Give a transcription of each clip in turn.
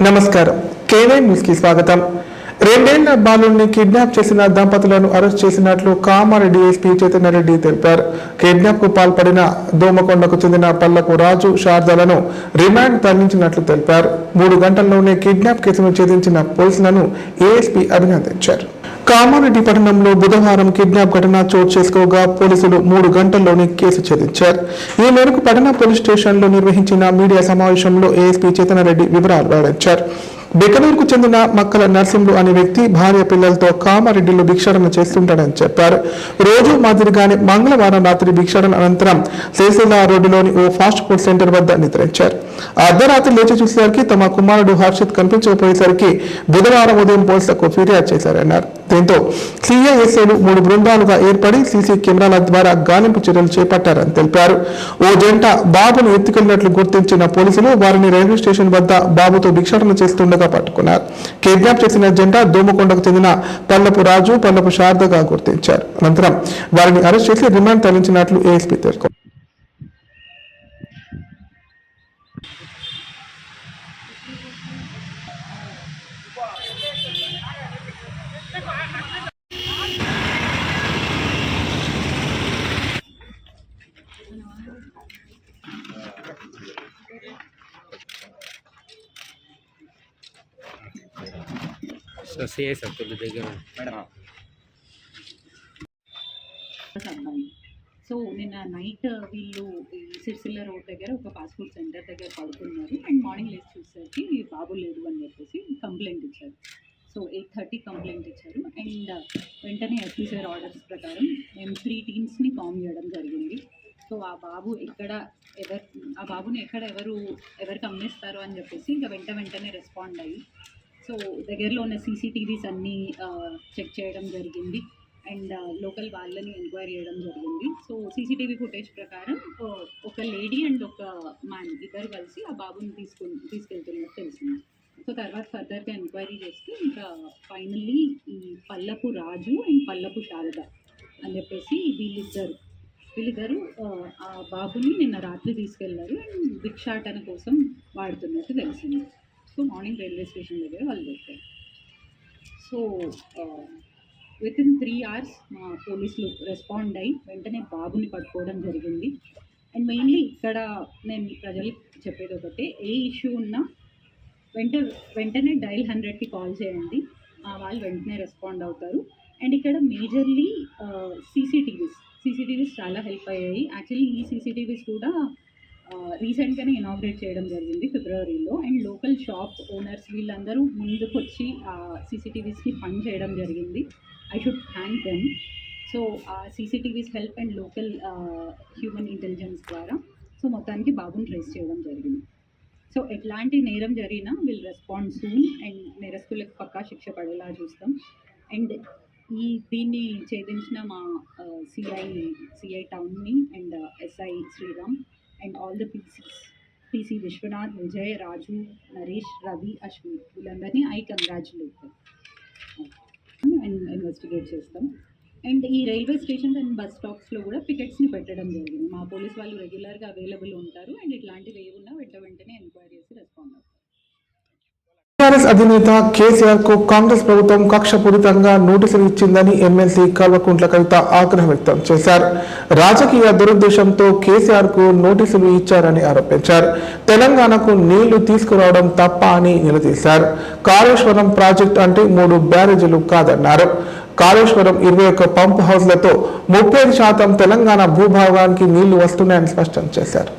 నమస్కారం. KY news కి స్వాగతం. 2 ఏళ్ల బాలుడిని కిడ్నాప్ చేసిన దంపతులను అరెస్ట్ చేసినట్లు కామారెడ్డి ఎస్పీ చైతన్యరెడ్డి తెలిపారు. కిడ్నాప్ కు పాల్పడిన దోమకొండకు చెందిన పల్లపు రాజు, శారదలను రిమాండ్ తరలించినట్లు తెలిపారు. 3 గంటల్లోనే కిడ్నాప్ కేసును ఛేదించిన పోలీసులను ఏఎస్పీ అభినందించారు. కామారెడ్డి పట్టణంలో బుధవారం కిడ్నాప్ ఘటన చోటు చేసుకోగా పోలీసులు 3 గంటల్లోనే కేసు ఛేదించారు. ఈ మేరకు పట్టణ పోలీస్ స్టేషన్లో నిర్వహించిన మీడియా సమావేశంలో ఏఎస్పీ చైతన్యరెడ్డి వివరాలు వెల్లడించారు. బెకనూరుకు చెందిన మక్కల నర్సింహులు అనే వ్యక్తి భార్య పిల్లలతో కామారెడ్డిలో భిక్షాటన చేస్తుంటాడని చెప్పారు. రోజు మాదిరిగానే మంగళవారం రాత్రి భిక్షాటన అనంతరం సిరిసిల్ల రోడ్డులోని ఓ ఫాస్ట్ ఫుడ్ సెంటర్ వద్ద నిద్రించారు. అర్ధరాత్రి లేచి చూసేసరికి తమ కుమారుడు హర్షిత్ కనిపించకపోయేసరికి బుధవారం ఉదయం పోలీసులకు ఫిర్యాదు చేశారన్నారు. దీంతో సిఐఎస్ఐలు 3 బృందాలుగా ఏర్పడి సీసీ కెమెరాల ద్వారా గాలింపు చర్యలు చేపట్టారని తెలిపారు. ఓ జంట బాబును ఎత్తుకెళ్లినట్లు గుర్తించిన పోలీసులు వారిని రైల్వే స్టేషన్ వద్ద బాబుతో భిక్షాటన చేస్తుండగా పట్టుకున్నారు. కిడ్నాప్ చేసిన జంట దోమకొండకు చెందిన పల్లపు రాజు, పల్లపు శారదగా గుర్తించారు. అనంతరం వారిని అరెస్ట్ చేసి రిమాండ్ తరలించినట్లు ఏఎస్పీ పేర్కొన్నారు. సిఐ సత్తుల దగ్గర సో నిన్న నైట్ వీళ్ళు సిరిసిల్ల రోడ్ దగ్గర ఒక ఫాస్ట్ ఫుడ్ సెంటర్ దగ్గర పడుకున్నారు అండ్ మార్నింగ్ లేచి చూసేసరికి బాబు లేదు అని చెప్పేసి కంప్లైంట్ ఇచ్చారు. సో 8:30 కంప్లైంట్ ఇచ్చారు అండ్ వెంటనే ఎఫ్ఐఆర్ ఆర్డర్స్ ప్రకారం మేము 3 టీమ్స్ని ఫామ్ చేయడం జరిగింది. సో ఆ బాబుని ఎక్కడ ఎవరికి అమ్మేస్తారు అని చెప్పేసి ఇంకా వెంటనే రెస్పాండ్ అయ్యి సో దగ్గరలో ఉన్న సీసీటీవీస్ అన్నీ చెక్ చేయడం జరిగింది అండ్ లోకల్ వాళ్ళని ఎంక్వైరీ చేయడం జరిగింది. సో సీసీటీవీ ఫుటేజ్ ప్రకారం ఒక లేడీ అండ్ ఒక మ్యాన్ ఇద్దరు కలిసి ఆ బాబుని తీసుకెళ్తున్నట్టు తెలిసింది. సో తర్వాత ఫర్దర్గా ఎంక్వైరీ చేస్తే ఇంకా ఫైనల్లీ ఈ పల్లపు రాజు అండ్ పల్లపు శారద అని చెప్పేసి వీళ్ళిద్దరు ఆ బాబుని నిన్న రాత్రి తీసుకెళ్లారు అండ్ భిక్షాటన కోసం వాడుతున్నట్టు తెలిసింది. సో మార్నింగ్ రైల్వే స్టేషన్ దగ్గర వాళ్ళు పెట్టారు. సో వితిన్ 3 hours మా పోలీసులు రెస్పాండ్ అయ్యి వెంటనే బాబుని పట్టుకోవడం జరిగింది. అండ్ మెయిన్లీ ఇక్కడ నేను ప్రజలకు చెప్పేది ఒకటే, ఏ ఇష్యూ ఉన్నా వెంటనే డైల్ 100కి కాల్ చేయండి, వాళ్ళు వెంటనే రెస్పాండ్ అవుతారు. అండ్ ఇక్కడ మేజర్లీ సీసీటీవీస్ చాలా హెల్ప్ అయ్యాయి. యాక్చువల్లీ ఈ సీసీటీవీస్ కూడా రీసెంట్గానే ఇనాగ్రేట్ చేయడం జరిగింది ఫిబ్రవరిలో. అండ్ లోకల్ షాప్ ఓనర్స్ వీళ్ళందరూ ముందుకు వచ్చి ఆ సీసీటీవీస్ని ఫండ్ చేయడం జరిగింది. I should thank them. So uh CCTVs help and local human intelligence ద్వారా సో మొత్తానికి బాబుని ట్రేస్ చేయడం జరిగింది. సో ఎట్లాంటి నేరం జరిగినా విల్ రెస్పాండ్ సూన్ అండ్ నేరస్తులకు పక్కా శిక్ష పడేలా చూస్తాం. అండ్ దీన్ని ఛేదించిన మా సిఐ టౌన్ని and SI Sriram and all the PC Vishwanath, Vijay, Raju, Naresh, Ravi, Ashwin వీళ్ళందరినీ ఐ కంగ్రాచులేట్ అండ్ ఇన్వెస్టిగేట్ చేస్తాం. అండ్ ఈ రైల్వే స్టేషన్స్ అండ్ బస్ స్టాప్స్లో కూడా పికెట్స్ని పెట్టడం జరిగింది. మా పోలీస్ వాళ్ళు రెగ్యులర్గా అవైలబుల్ ఉంటారు అండ్ ఇట్లాంటివి ఏమున్నా వెంటనే ఎంక్వైరీ చేసి రెస్పాండ్ అవుతారు. టీఆర్ఎస్ అధినేత కేసీఆర్ కు కాంగ్రెస్ ప్రభుత్వం కక్షపూరితంగా నోటీసులు ఇచ్చిందని ఎమ్మెల్సీ కల్వకుంట్ల కవిత ఆగ్రహం వ్యక్తం చేశారు. రాజకీయ దురుద్దేశంతో కేసీఆర్ కు నోటీసులు ఇచ్చారని ఆరోపించారు. తెలంగాణకు నీళ్లు తీసుకురావడం తప్ప అని నిలదీశారు. కాళేశ్వరం ప్రాజెక్టు అంటే 3 బ్యారేజీలు కాదన్నారు. కాళేశ్వరం 21 పంప్ హౌస్లతో 35% తెలంగాణ భూభాగానికి నీళ్లు వస్తున్నాయని స్పష్టం చేశారు.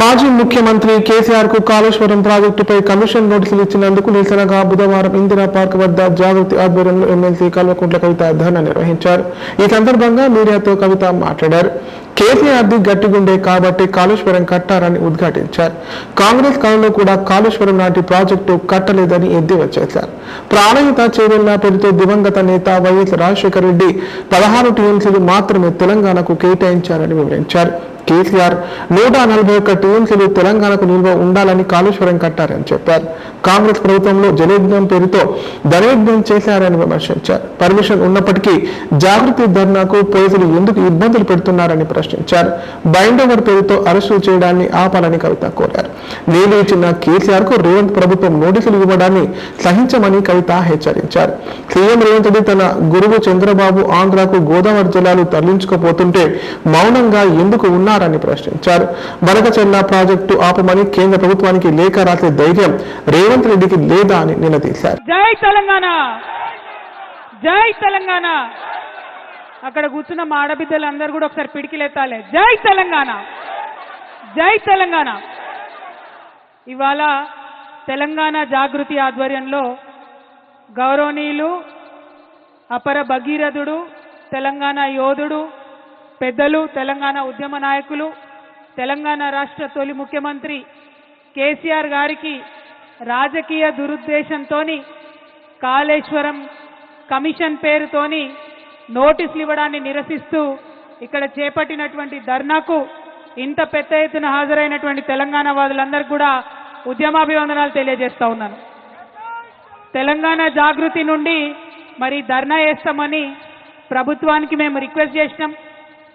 మాజీ ముఖ్యమంత్రి కేసీఆర్ కు కాళేశ్వరం ప్రాజెక్టుపై కమిషన్ నోటీసులు ఇచ్చినందుకు నిరసనగా బుధవారం ఇందిరా పార్క్ వద్ద జాగృతి ఆధ్వర్యంలో ఎమ్మెల్సీ కల్వకుంట్ల కవిత ధర్నా నిర్వహించారు. ఈ సందర్భంగా మీడియాతో కవిత మాట్లాడారు. కేసీఆర్ది గట్టిగుండే కాబట్టి కాళేశ్వరం కట్టారని ఉద్ఘాటించారు. కాంగ్రెస్ కాలంలో కూడా కాళేశ్వరం లాంటి ప్రాజెక్టు కట్టలేదని ఎద్దేవా చేశారు. ప్రాణహిత చేవెళ్ల పేరుతో దివంగత నేత వైఎస్ రాజశేఖర రెడ్డి 16 టీఎంసీలు మాత్రమే తెలంగాణకు కేటాయించారని వివరించారు. కేసీఆర్ 141 టీఎంసీలు తెలంగాణకు నిల్వ ఉండాలని కాళేశ్వరం కట్టారని చెప్పారు. కాంగ్రెస్ ప్రభుత్వంలో జలయజ్ఞం పేరుతో ధనయజ్ఞం చేశారని విమర్శించారు. పర్మిషన్ ఉన్నప్పటికీ జాగృతి ధర్నాకు పోలీసులు ఎందుకు ఇబ్బందులు పెడుతున్నారని ప్రశ్నించారు. బైండ్ ఓవర్ పేరుతో అరెస్టులు చేయడాన్ని ఆపాలని కవిత కోరారు. నీళ్లు ఇచ్చిన కేసీఆర్ కు రేవంత్ ప్రభుత్వం నోటీసులు ఇవ్వడాన్ని సహించమని కవిత హెచ్చరించారు. సీఎం రేవంత్ రెడ్డి తన గురువు చంద్రబాబు ఆంధ్రాకు గోదావరి జలాలు తరలించుకుపోతుంటే మౌనంగా ఎందుకు ఉన్నారని ప్రశ్నించారు. బనకచెర్ల ప్రాజెక్టు ఆపమని కేంద్ర ప్రభుత్వానికి లేఖ రాసే ధైర్యం రేవంత్ రెడ్డికి లేదా అని నిలదీశారు. జై తెలంగాణ, జై తెలంగాణ. అక్కడ కూర్చున్న మా ఆడబిడ్డలందరూ కూడా ఒకసారి పిడికిలెత్తాలి. జై తెలంగాణ, జై తెలంగాణ. ఇవాళ తెలంగాణ జాగృతి ఆధ్వర్యంలో గౌరవనీయులు అపర భగీరథుడు, తెలంగాణ యోధుడు, పెద్దలు, తెలంగాణ ఉద్యమ నాయకులు, తెలంగాణ రాష్ట్ర తొలి ముఖ్యమంత్రి కేసీఆర్ గారికి రాజకీయ దురుద్దేశంతోని కాళేశ్వరం కమిషన్ పేరుతోని నోటీసులు ఇవ్వడాన్ని నిరసిస్తూ ఇక్కడ చేపట్టినటువంటి ధర్నాకు ఇంత పెద్ద ఎత్తున హాజరైనటువంటి తెలంగాణ వాదులందరికీ కూడా ఉద్యమాభివందనాలు తెలియజేస్తా ఉన్నాను. తెలంగాణ జాగృతి నుండి మరి ధర్నా చేస్తామని ప్రభుత్వానికి మేము రిక్వెస్ట్ చేసినాం.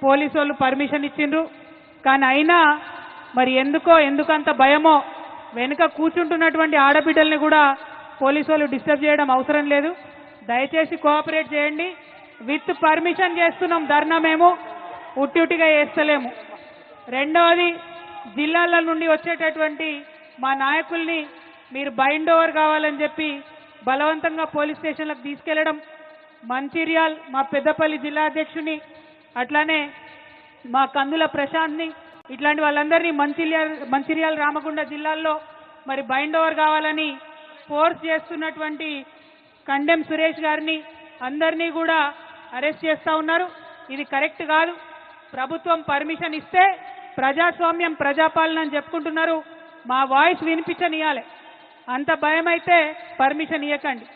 పోలీసు వాళ్ళు పర్మిషన్ ఇచ్చిండ్రు. కానీ అయినా మరి ఎందుకంత భయమో వెనుక కూర్చుంటున్నటువంటి ఆడబిడ్డల్ని కూడా పోలీసు వాళ్ళు డిస్టర్బ్ చేయడం అవసరం లేదు. దయచేసి కోఆపరేట్ చేయండి. విత్ పర్మిషన్ చేస్తున్నాం ధర్నా, మేము ఉట్టిగా చేస్తలేము. రెండవది, జిల్లాల నుండి వచ్చేటటువంటి మా నాయకుల్ని మీరు బైండ్ ఓవర్ కావాలని చెప్పి బలవంతంగా పోలీస్ స్టేషన్లకు తీసుకెళ్లడం, మంచిర్యాల్ మా పెద్దపల్లి జిల్లా అధ్యక్షుని, అట్లానే మా కందుల ప్రశాంత్ని, ఇట్లాంటి వాళ్ళందరినీ మంచిర్యాల రామగుండ జిల్లాల్లో మరి బైండ్ ఓవర్ కావాలని ఫోర్స్ చేస్తున్నటువంటి కండెం సురేష్ గారిని అందరినీ కూడా అరెస్ట్ చేస్తూ ఉన్నారు. ఇది కరెక్ట్ కాదు. ప్రభుత్వం పర్మిషన్ ఇస్తే ప్రజాస్వామ్యం, ప్రజాపాలన అని చెప్పుకుంటున్నారు. మా వాయిస్ వినిపించనియాలి. అంత భయం అయితే పర్మిషన్ ఇవ్వకండి.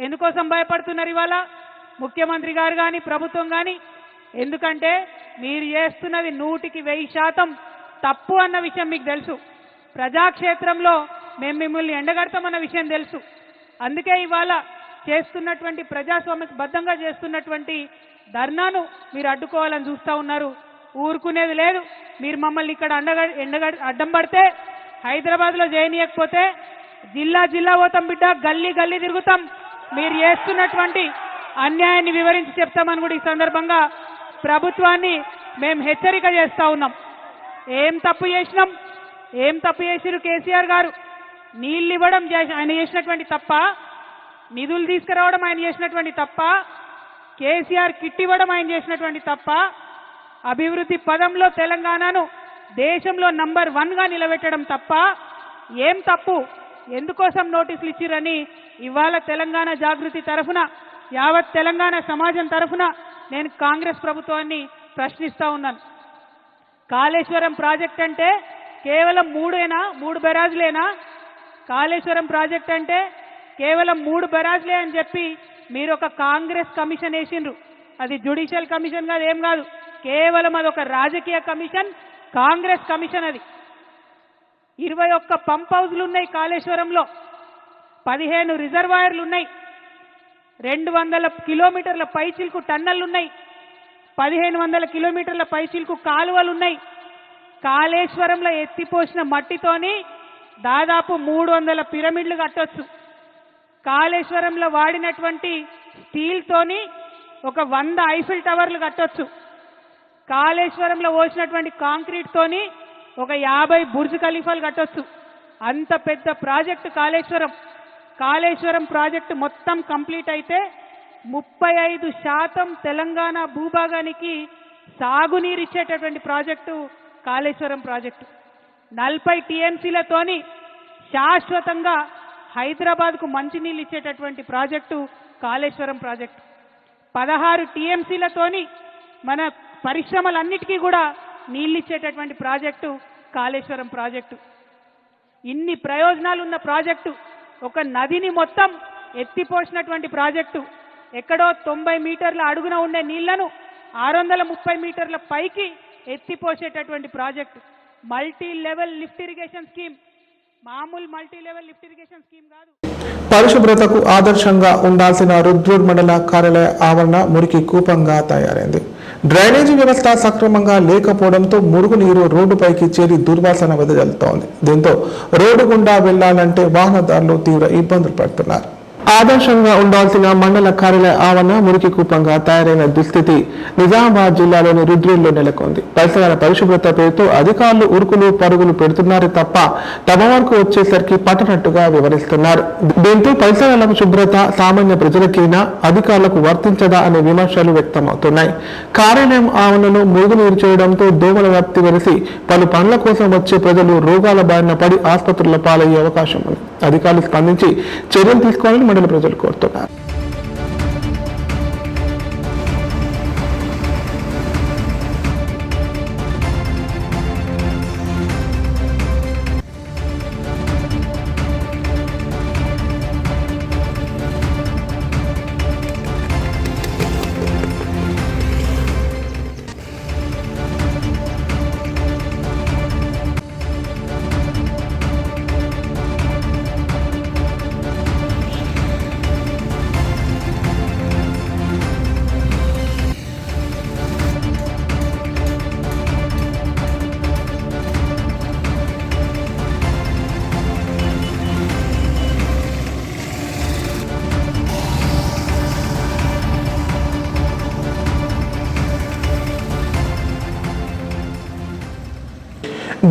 ఎందుకోసం భయపడుతున్నారు ఇవాళ ముఖ్యమంత్రి గారు కానీ ప్రభుత్వం కానీ? ఎందుకంటే మీరు చేస్తున్నది 100% తప్పు అన్న విషయం మీకు తెలుసు. ప్రజాక్షేత్రంలో మేము మిమ్మల్ని ఎండగడతామన్న విషయం తెలుసు. అందుకే ఇవాళ చేస్తున్నటువంటి ప్రజాస్వామ్యబద్ధంగా చేస్తున్నటువంటి ధర్నాను మీరు అడ్డుకోవాలని చూస్తూ ఉన్నారు. ఊరుకునేది లేదు. మీరు మమ్మల్ని ఇక్కడ అడ్డం పడితే, హైదరాబాద్లో చేయనీయకపోతే జిల్లా జిల్లా పోతాం బిడ్డ, గల్లీ గల్లీ తిరుగుతాం. మీరు చేస్తున్నటువంటి అన్యాయాన్ని వివరించి చెప్తామని కూడా ఈ సందర్భంగా ప్రభుత్వాన్ని మేము హెచ్చరిక చేస్తా ఉన్నాం. ఏం తప్పు చేసిరు కేసీఆర్ గారు? నీళ్ళు ఇవ్వడం ఆయన చేసినటువంటి తప్ప, నిధులు తీసుకురావడం ఆయన చేసినటువంటి తప్ప, కేసీఆర్ కిట్ ఇవ్వడం ఆయన చేసినటువంటి తప్ప, అభివృద్ధి పదంలో తెలంగాణను దేశంలో నంబర్ 1గా నిలబెట్టడం తప్ప ఏం తప్పు? ఎందుకోసం నోటీసులు ఇచ్చిరని ఇవాళ తెలంగాణ జాగృతి తరఫున, యావత్ తెలంగాణ సమాజం తరఫున నేను కాంగ్రెస్ ప్రభుత్వాన్ని ప్రశ్నిస్తా ఉన్నాను. కాళేశ్వరం ప్రాజెక్ట్ అంటే కేవలం 3 బెరాజులేనా? కాళేశ్వరం ప్రాజెక్ట్ అంటే కేవలం 3 బెరాజులే అని చెప్పి మీరు ఒక కాంగ్రెస్ కమిషన్ వేసిండ్రు. అది జ్యుడిషియల్ కమిషన్ కాదు, ఏం కాదు. కేవలం అదొక రాజకీయ కమిషన్, కాంగ్రెస్ కమిషన్. అది 21 పంప్ హౌజ్లు ఉన్నాయి కాళేశ్వరంలో, 15 రిజర్వాయర్లు ఉన్నాయి, 200 కిలోమీటర్ల పైచిల్కు టన్నెల్లు ఉన్నాయి, 1500 కిలోమీటర్ల పైచిల్కు కాలువలు ఉన్నాయి. కాళేశ్వరంలో ఎత్తిపోసిన మట్టితోని దాదాపు 300 పిరమిడ్లు కట్టొచ్చు. కాళేశ్వరంలో వాడినటువంటి స్టీల్తోని ఒక 100 ఐఫిల్ టవర్లు కట్టొచ్చు. కాళేశ్వరంలో పోసినటువంటి కాంక్రీట్ తోని ఒక 50 బుర్జ్ ఖలీఫాలు కట్టొచ్చు. అంత పెద్ద ప్రాజెక్టు కాళేశ్వరం. కాళేశ్వరం ప్రాజెక్టు మొత్తం కంప్లీట్ అయితే 35% తెలంగాణ భూభాగానికి సాగునీరు ఇచ్చేటటువంటి ప్రాజెక్టు కాళేశ్వరం ప్రాజెక్టు. 40 టీఎంసీలతోని శాశ్వతంగా హైదరాబాద్కు మంచినీళ్ళు ఇచ్చేటటువంటి ప్రాజెక్టు కాళేశ్వరం ప్రాజెక్టు. 16 టీఎంసీలతోని మన పరిశ్రమలన్నిటికీ కూడా నీళ్ళు ఇచ్చేటటువంటి ప్రాజెక్టు కాళేశ్వరం ప్రాజెక్టు. ఇన్ని ప్రయోజనాలు ఉన్న ప్రాజెక్టు, ఒక నదిని మొత్తం ఎత్తిపోసినటువంటి ప్రాజెక్టు, ఎక్కడో 90 మీటర్ల అడుగున ఉండే నీళ్లను 630 మీటర్ల పైకి ఎత్తిపోసేటటువంటి project, multi level lift irrigation scheme, మామూలు multi level lift irrigation scheme కాదు. పరిశుభ్రతకు ఆదర్శంగా ఉండాల్సిన రుద్రూర్ మండల కార్యాలయ ఆవరణ మురికి కూపంగా తయారైంది. డ్రైనేజీ వ్యవస్థ సక్రమంగా లేకపోవడంతో మురుగునీరు రోడ్డుపైకి చేరి దుర్వాసన వెదజల్లుతోంది. దీంతో రోడ్డు గుండా వెళ్లాలంటే వాహనదారులు తీవ్ర ఇబ్బందులు పడుతున్నారు. ఆదర్శంగా ఉండాల్సిన మండల కార్యాలయ ఆవరణ మురికి కూపంగా తయారైన దుస్థితి నిజామాబాద్ జిల్లాలోని రుద్రూర్లో నెలకొంది. పరిసరాల పరిశుభ్రత పేరుతో అధికారులు ఉరుకులు పరుగులు పెడుతున్నారే తప్ప తమ వరకు వచ్చేసరికి పట్టనట్టుగా వివరిస్తున్నారు. దీంతో పరిసరాల శుభ్రత సామాన్య ప్రజలకైనా అధికారులకు వర్తించదా అనే విమర్శలు వ్యక్తమవుతున్నాయి. కార్యాలయం ఆవరణలో మురుగునీరు చేయడంతో దోమల వ్యాప్తి వెలిసి పలు పనుల కోసం వచ్చే ప్రజలు రోగాల బారిన పడి ఆసుపత్రుల పాలయ్యే అవకాశం ఉంది. అధికారులు స్పందించి చర్యలు తీసుకోవాలని మండల ప్రజలు కోరుతున్నారు.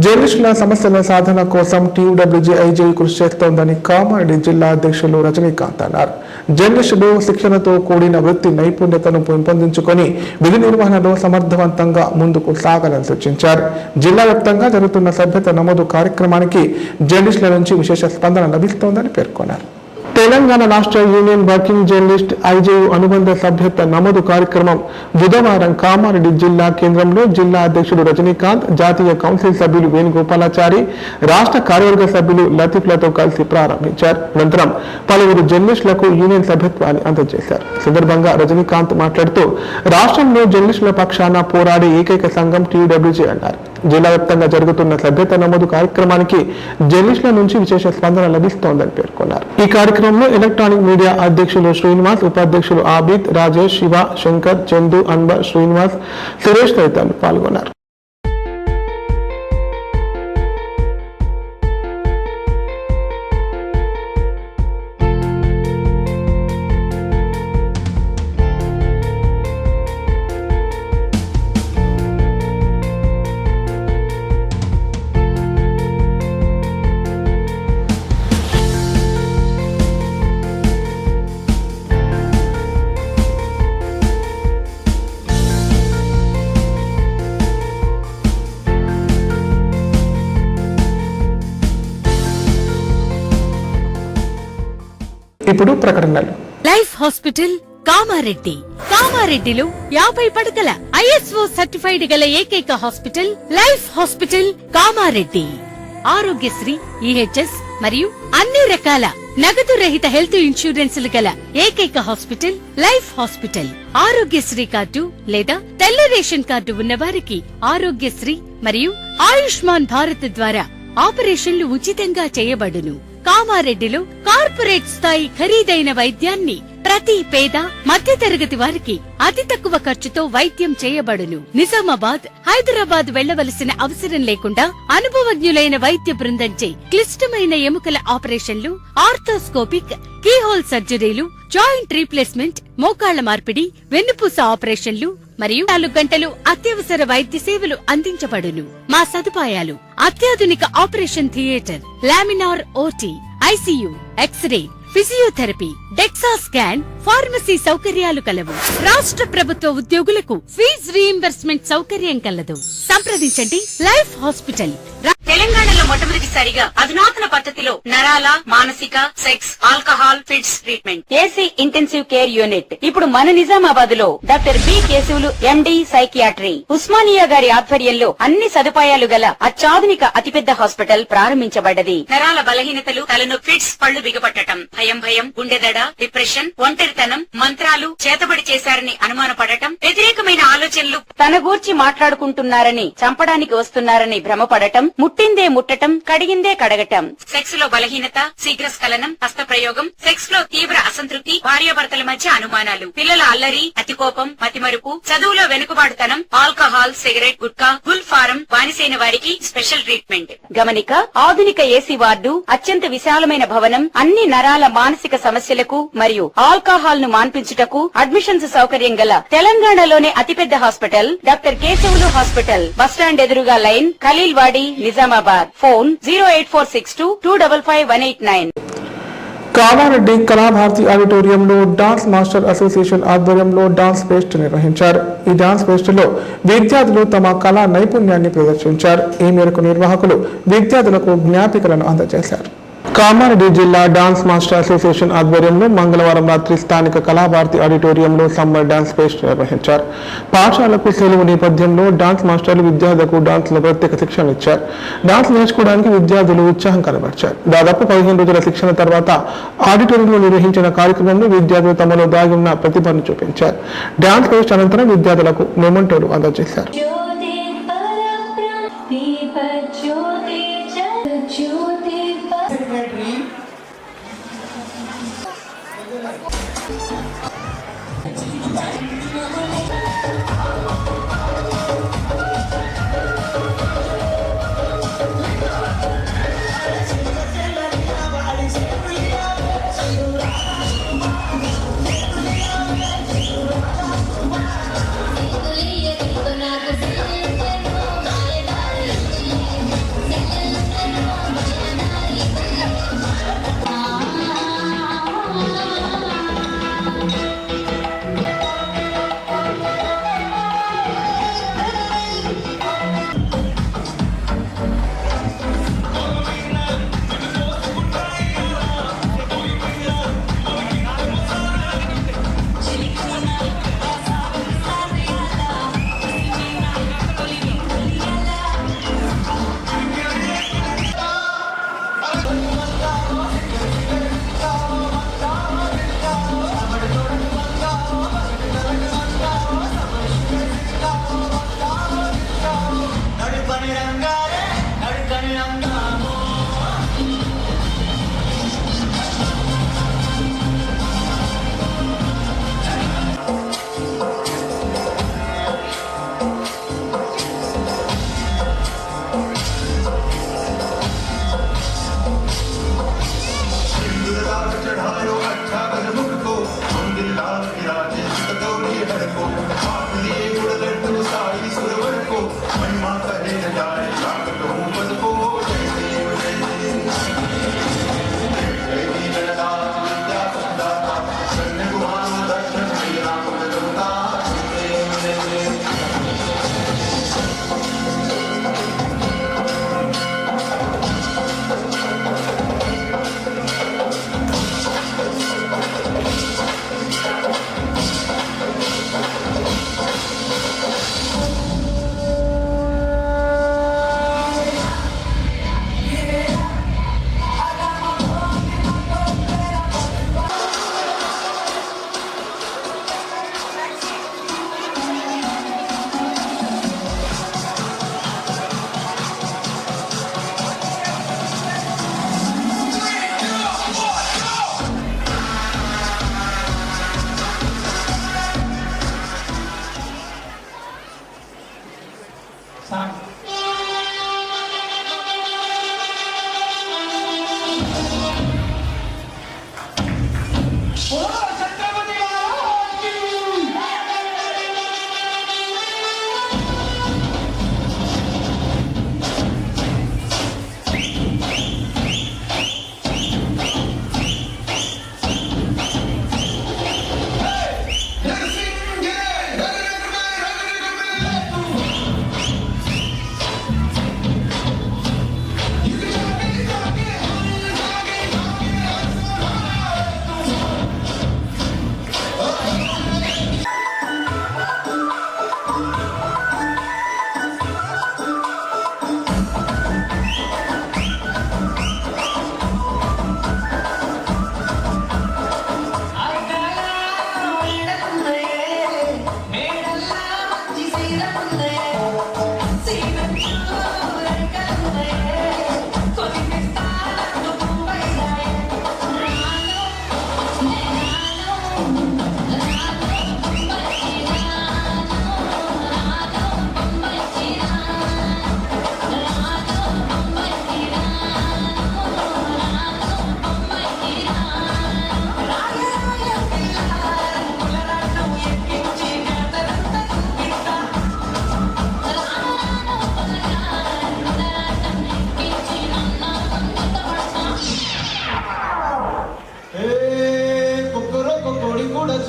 జర్నలిస్టుల సమస్యల సాధన కోసం TUWJ కృషి చేస్తోందని కామారెడ్డి జిల్లా అధ్యక్షులు రజనీకాంత్ అన్నారు. జర్నలిస్టులు శిక్షణతో కూడిన వృత్తి నైపుణ్యతను పెంపొందించుకొని విధి నిర్వహణలో సమర్థవంతంగా ముందుకు సాగాలని సూచించారు. జిల్లా వ్యాప్తంగా జరుగుతున్న సభ్యత నమోదు కార్యక్రమానికి జర్నలిస్టుల నుంచి విశేష స్పందన లభిస్తోందని పేర్కొన్నారు. తెలంగాణ రాష్ట్ర యూనియన్ వర్కింగ్ జర్నలిస్ట్ IJU అనుబంధ సభ్యత్వ నమోదు కార్యక్రమం బుధవారం కామారెడ్డి జిల్లా కేంద్రంలో జిల్లా అధ్యక్షుడు రజనీకాంత్, జాతీయ కౌన్సిల్ సభ్యులు వేణుగోపాలాచారి, రాష్ట్ర కార్యవర్గ సభ్యులు లతీఫ్లతో కలిసి ప్రారంభించారు. అనంతరం పలువురు జర్నలిస్టులకు యూనియన్ సభ్యత్వాన్ని అందజేశారు. సందర్భంగా రజనీకాంత్ మాట్లాడుతూ రాష్ట్రంలో జర్నలిస్టుల పక్షాన పోరాడే ఏకైక సంఘం TUWJ అన్నారు. జిల్లా వ్యాప్తంగా జరుగుతున్న సభ్యత నమోదు కార్యక్రమానికి జర్నలిస్టుల నుంచి విశేష స్పందన లభిస్తోందని పేర్కొన్నారు. ఈ కార్యక్రమంలో ఎలక్ట్రానిక్ మీడియా అధ్యక్షులు శ్రీనివాస్, ఉపాధ్యక్షులు ఆబిద్, రాజేష్, శివ, శంకర్, చందు, అన్వర్, శ్రీనివాస్, సురేష్ తదితరులు పాల్గొన్నారు. ఇప్పుడు ప్రకటనలు. Life hospital Kamareddy. కామారెడ్డిలో 50 పడకల ISO సర్టిఫైడ్ గల ఏకైక hospital life hospital Kamareddy. Aarogyasri, EHS మరియు అన్ని రకాల నగదు రహిత హెల్త్ ఇన్సూరెన్సులు గల ఏకైక hospital life hospital. Aarogyasri card లేదా తెల్ల రేషన్ కార్డు ఉన్న వారికి ఆరోగ్యశ్రీ మరియు ఆయుష్మాన్ భారత్ ద్వారా ఆపరేషన్లు ఉచితంగా చేయబడును. కామారెడ్డిలో కార్పొరేట్ స్థాయి ఖరీదైన వైద్యాన్ని ప్రతి పేద మధ్యతరగతి వారికి అతి తక్కువ ఖర్చుతో వైద్యం చేయబడును. నిజామాబాద్, హైదరాబాద్ వెళ్లవలసిన అవసరం లేకుండా అనుభవజ్ఞులైన వైద్య బృందంచే క్లిష్టమైన ఎముకల ఆపరేషన్లు, ఆర్థోస్కోపిక్, కీహోల్ సర్జరీలు, జాయింట్ రీప్లేస్మెంట్, మోకాళ్ల మార్పిడి, వెన్నుపూస ఆపరేషన్లు మరియు 4 గంటలు అత్యవసర వైద్య సేవలు అందించబడును. మా సదుపాయాలు: అత్యాధునిక operation theatre, laminar OT, ICU, X ray, physiotherapy, DEXA scan, pharmacy సౌకర్యాలు కలవు. రాష్ట్ర ప్రభుత్వ ఉద్యోగులకు ఫీజు రీయింబర్స్మెంట్ సౌకర్యం కలదు. సంప్రదించండి లైఫ్ హాస్పిటల్. తెలంగాణలో మొట్టమొదటి తప్పనిసరిగా అధునాతన పద్ధతిలో నరాల, మానసిక, sex, alcohol, fits treatment. AC intensive care unit ఇప్పుడు మన నిజామాబాద్ లో doctor B Keshavulu MD psychiatry, Osmania గారి ఆధ్వర్యంలో అన్ని సదుపాయాలు గల అత్యాధునిక అతిపెద్ద హాస్పిటల్ ప్రారంభించబడ్డది. నరాల బలహీనతలు, తలనొప్పి, ఫిట్స్, పళ్లు బిగపట్టడం, భయం, గుండెదడ, డిప్రెషన్, ఒంటరితనం, మంత్రాలు చేతబడి చేశారని అనుమానపడటం, వ్యతిరేకమైన ఆలోచనలు, తన గూర్చి మాట్లాడుకుంటున్నారని, చంపడానికి వస్తున్నారని భ్రమపడటం, ముట్టిందే ముట్టటం, కడిగిందే కడగటం, సెక్స్ లో బలహీనత, శీఘ్రస్ఖలనం, హస్తప్రయోగం, సెక్స్ లో తీవ్ర అసంతృప్తి, భార్యాభర్తల మధ్య అనుమానాలు, పిల్లల అల్లరి, అతికోపం, మతిమరుపు, చదువులో వెనుకబాటుతనం, alcohol, cigarette, gutka, Gul form బానిసైన వారికి స్పెషల్ ట్రీట్మెంట్. గమనిక, ఆధునిక ఏసీ వార్డు, అత్యంత విశాలమైన భవనం, అన్ని నరాల మానసిక సమస్యలకు మరియు ఆల్కహాల్ ను మాన్పించుటకు అడ్మిషన్స్ సౌకర్యం గల తెలంగాణలోనే అతిపెద్ద hospital doctor Keshavulu hospital, bus stand ఎదురుగా లైన్, ఖలీల్ వాడి, నిజామాబాద్. ఫోన్ 08462255189. కామారెడ్డి కళాభారతి ఆడిటోరియంలో డాన్స్ మాస్టర్ అసోసియేషన్ ఆధ్వర్యంలో డాన్స్ ఫెస్ట్ నిర్వహించారు. ఈ డాన్స్ ఫెస్ట్ లో విద్యార్థులు తమ కళా నైపుణ్యాన్ని ప్రదర్శించారు. ఈ మేరకు నిర్వాహకులు విద్యార్థులకు జ్ఞాపికలను అందజేశారు. కామారెడ్డి జిల్లా డాన్స్ మాస్టర్ అసోసియేషన్ ఆధ్వర్యంలో మంగళవారం రాత్రి స్థానిక కళాభారతి ఆడిటోరియంలో సమ్మర్ డాన్స్ ఫెస్ట్ నిర్వహించారు. పాఠశాలకు సెలవు నేపథ్యంలో డాన్స్ మాస్టర్లు విద్యార్థులకు డాన్స్ లో ప్రత్యేక శిక్షణ ఇచ్చారు. డాన్స్ నేర్చుకోవడానికి విద్యార్థులు ఉత్సాహం కనబరిచారు. దాదాపు 15 రోజుల శిక్షణ తర్వాత ఆడిటోరియంలో నిర్వహించిన కార్యక్రమంలో విద్యార్థులు తమలో దాగి ఉన్న ప్రతిభను చూపించారు. డాన్స్ ఫెస్ట్ అనంతరం విద్యార్థులకు మెమెంటోలు అందజేశారు.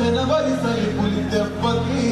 జనవరి సైపులి దెబ్బకి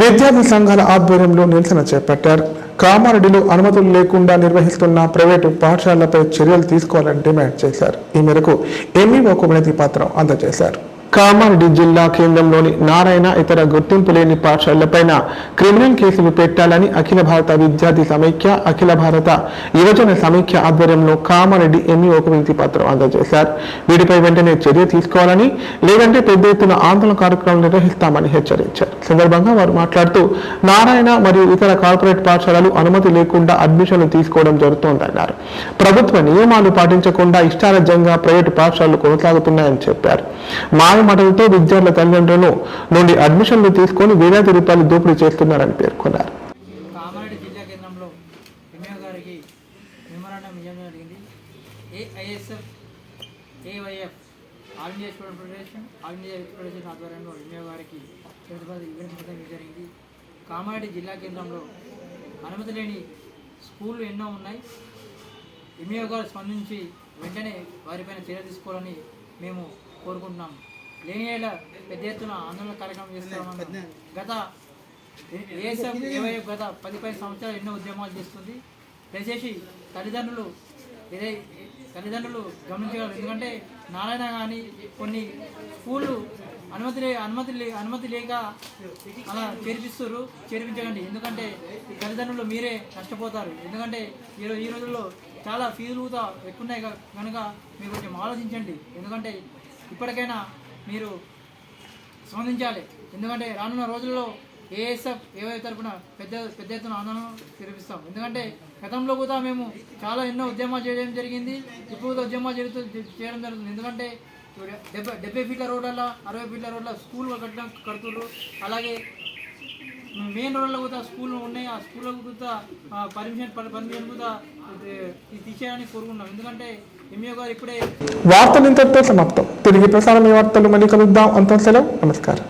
విద్యార్థి సంఘాల ఆధ్వర్యంలో నిరసన చేపట్టారు. కామారెడ్డిలో అనుమతులు లేకుండా నిర్వహిస్తున్న ప్రైవేటు పాఠశాలలపై చర్యలు తీసుకోవాలని డిమాండ్ చేశారు. ఈ మేరకు ఎంఈఓకు వినతి పత్రం అందజేశారు. కామారెడ్డి జిల్లా కేంద్రంలోని నారాయణ ఇతర గుర్తింపు లేని పాఠశాలలపైన క్రిమినల్ కేసులు పెట్టాలని అఖిల భారత విద్యార్థి సమైక్య, అఖిల భారత యువజన సమైక్య ఆధ్వర్యంలో కామారెడ్డి ఎంఈఓకు వినతి పత్రం అందజేశారు. వీటిపై వెంటనే చర్య తీసుకోవాలని, లేదంటే పెద్ద ఎత్తున ఆందోళన కార్యక్రమాలు నిర్వహిస్తామని హెచ్చరించారు. సందర్భంగా వారు మాట్లాడుతూ నారాయణ మరియు ఇతర కార్పొరేట్ పాఠశాలలు అనుమతి లేకుండా అడ్మిషన్లు తీసుకోవడం జరుగుతోందన్నారు. ప్రభుత్వ నియమాలు పాటించకుండా ఇష్టారాజ్యంగా ప్రైవేటు పాఠశాలలు కొనసాగుతున్నాయని చెప్పారు. మాటలతో విద్యార్థుల తల్లిదండ్రుల నుండి అడ్మిషన్లు తీసుకొని వేలాది రూపాయలు దోపిడీ చేస్తున్నారని పేర్కొన్నారు. కామారెడ్డి జిల్లా కేంద్రంలో ఎంఏ గారికి మెమోరాండం ఇవ్వడం జరిగింది. AISF, AIYF, all India student federation, all India federation ఆధ్వర్యంలో ఎంఏ గారికి ఇవ్వడం జరిగింది. కామారెడ్డి జిల్లా కేంద్రంలో అనుమతి లేని స్కూళ్ళు ఎన్నో ఉన్నాయి. ఎంఏ గారు స్పందించి వెంటనే వారిపైన చర్య తీసుకోవాలని మేము కోరుకుంటున్నాం. లేని ఏళ్ళ పెద్ద ఎత్తున ఆందోళన కార్యక్రమం చేస్తున్నామని గత ఏఎస్ఎఫ్ ఏవైఎఫ్ గత 10-15 సంవత్సరాలు ఎన్నో ఉద్యమాలు చేస్తుంది. దయచేసి తల్లిదండ్రులు గమనించగలరు. ఎందుకంటే నారాయణ కానీ కొన్ని స్కూళ్ళు అనుమతి లేక అలా చేర్పించకండి. ఎందుకంటే తల్లిదండ్రులు మీరే నష్టపోతారు. ఎందుకంటే ఈ రోజుల్లో చాలా ఫీజులు కూడా ఎక్కువ ఉన్నాయి కనుక మీరు కొంచెం ఆలోచించండి. ఎందుకంటే ఇప్పటికైనా మీరు స్పందించాలి. ఎందుకంటే రానున్న రోజుల్లో ఏఎస్ఎఫ్ ఏవై తరపున పెద్ద ఎత్తున ఆందోళన తెరిపిస్తాం. ఎందుకంటే గతంలో కూడా మేము చాలా ఎన్నో ఉద్యమాలు చేయడం జరిగింది. ఇప్పుడు కూడా ఉద్యమాలు చేయడం జరుగుతుంది. ఎందుకంటే 70 ఫీట్ల రోడ్ల 60 ఫీట్ల రోడ్ల స్కూల్ కడుతున్నారు. అలాగే మెయిన్ రోడ్లో కూడా స్కూల్ ఉన్నాయి. ఆ స్కూల్లో కూడా పర్మిషన్ కూడా తీసేయాలని కోరుకున్నాం. ఎందుకంటే ఎంఏ గారు ఇప్పుడే వార్తలు ఇంతటితో సమాప్తం. తిరిగి ప్రసారం వార్తలు మళ్ళీ కలుద్దాం. అంత సెలవు. నమస్కారం.